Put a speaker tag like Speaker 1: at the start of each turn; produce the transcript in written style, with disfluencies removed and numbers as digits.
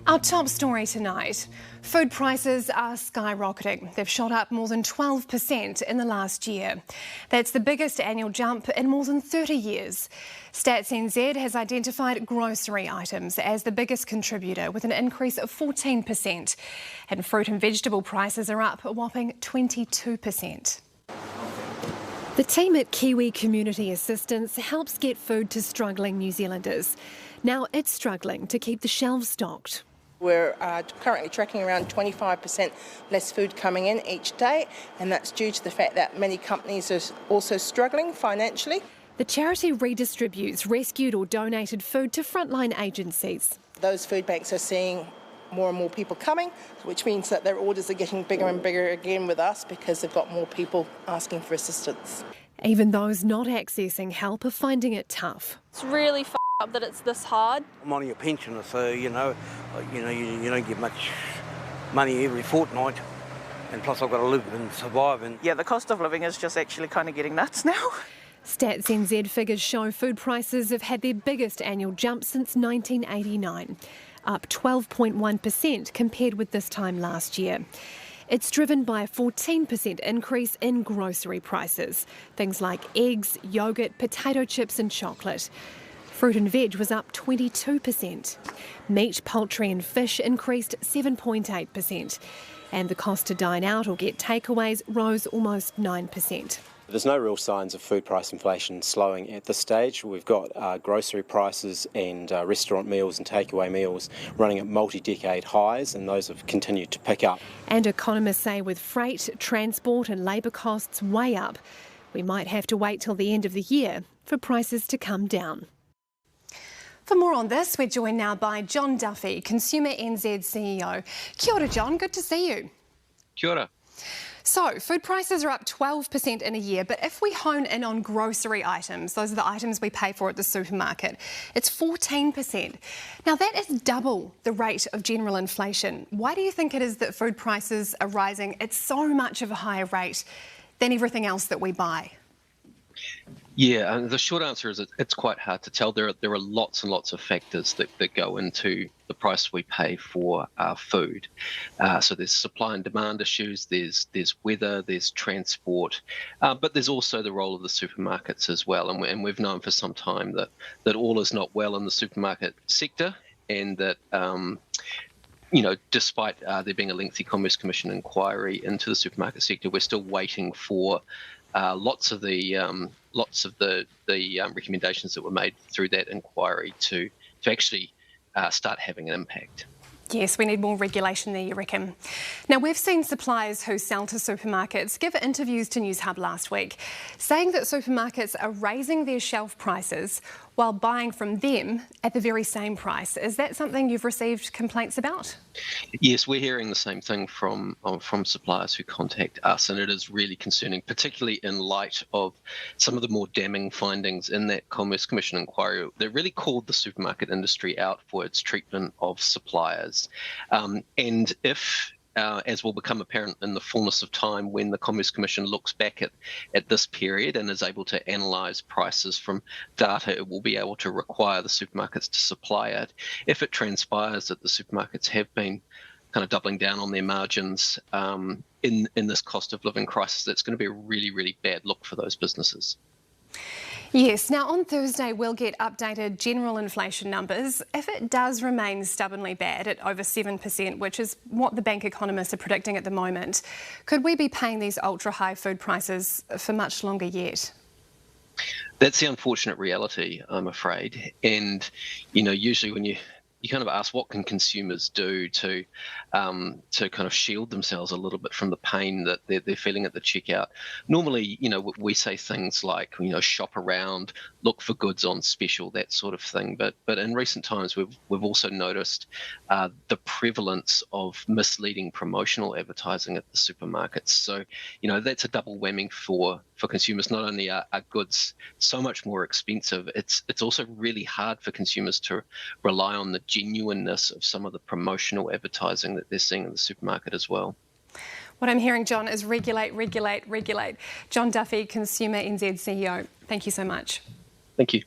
Speaker 1: Our top story tonight. Food prices are skyrocketing. They've shot up more than 12% in the last year. That's the biggest annual jump in more than 30 years. Stats NZ has identified grocery items as the biggest contributor with an increase of 14%. And fruit and vegetable prices are up a whopping 22%. The team at Kiwi Community Assistance helps get food to struggling New Zealanders. Now it's struggling to keep the shelves stocked.
Speaker 2: We're currently tracking around 25% less food coming in each day, and that's due to the fact that many companies are also struggling financially.
Speaker 1: The charity redistributes rescued or donated food to frontline agencies.
Speaker 2: Those food banks are seeing more and more people coming, which means that their orders are getting bigger and bigger again with us because they've got more people asking for assistance.
Speaker 1: Even those not accessing help are finding it tough.
Speaker 3: It's really up that it's this hard.
Speaker 4: I'm on your pensioner, so you don't get much money every fortnight, and plus I've got to live and survive. And
Speaker 5: yeah, the cost of living is just actually kind of getting nuts now.
Speaker 1: Stats NZ figures show food prices have had their biggest annual jump since 1989, up 12.1% compared with this time last year. It's driven by a 14% increase in grocery prices, things like eggs, yoghurt, potato chips and chocolate. Fruit and veg was up 22%. Meat, poultry and fish increased 7.8%. And the cost to dine out or get takeaways rose almost 9%.
Speaker 6: There's no real signs of food price inflation slowing at this stage. We've got grocery prices and restaurant meals and takeaway meals running at multi-decade highs, and those have continued to pick up.
Speaker 1: And economists say with freight, transport and labour costs way up, we might have to wait till the end of the year for prices to come down. For more on this, we're joined now by John Duffy, Consumer NZ CEO. Kia ora, John. Good to see you.
Speaker 7: Kia ora.
Speaker 1: So, food prices are up 12% in a year, but if we hone in on grocery items, those are the items we pay for at the supermarket, it's 14%. Now, that is double the rate of general inflation. Why do you think it is that food prices are rising at so much of a higher rate than everything else that we buy?
Speaker 7: Yeah, and the short answer is it's quite hard to tell. There are lots and lots of factors that go into the price we pay for our food. So there's supply and demand issues, there's weather, there's transport, but there's also the role of the supermarkets as well. And we've known for some time that all is not well in the supermarket sector, and that despite there being a lengthy Commerce Commission inquiry into the supermarket sector, we're still waiting for lots of the recommendations that were made through that inquiry to actually start having an impact.
Speaker 1: Yes, we need more regulation there, you reckon. Now, we've seen suppliers who sell to supermarkets give interviews to Newshub last week, saying that supermarkets are raising their shelf prices while buying from them at the very same price. Is that something you've received complaints about?
Speaker 7: Yes, we're hearing the same thing from suppliers who contact us, and it is really concerning, particularly in light of some of the more damning findings in that Commerce Commission inquiry that really called the supermarket industry out for its treatment of suppliers. And if as will become apparent in the fullness of time when the Commerce Commission looks back at this period and is able to analyse prices from data, it will be able to require the supermarkets to supply it. If it transpires that the supermarkets have been kind of doubling down on their margins in this cost of living crisis, that's going to be a really, really bad look for those businesses.
Speaker 1: Yes. Now, on Thursday, we'll get updated general inflation numbers. If it does remain stubbornly bad at over 7%, which is what the bank economists are predicting at the moment, could we be paying these ultra-high food prices for much longer yet?
Speaker 7: That's the unfortunate reality, I'm afraid. And, usually when you kind of ask what can consumers do to kind of shield themselves a little bit from the pain that they're feeling at the checkout. Normally, we say things like, shop around, look for goods on special, that sort of thing. But in recent times, we've also noticed the prevalence of misleading promotional advertising at the supermarkets. So, that's a double whammy for consumers. Not only are goods so much more expensive, it's also really hard for consumers to rely on the genuineness of some of the promotional advertising that they're seeing in the supermarket as well.
Speaker 1: What I'm hearing, John, is regulate, regulate, regulate. John Duffy, Consumer NZ CEO. Thank you so much.
Speaker 7: Thank you.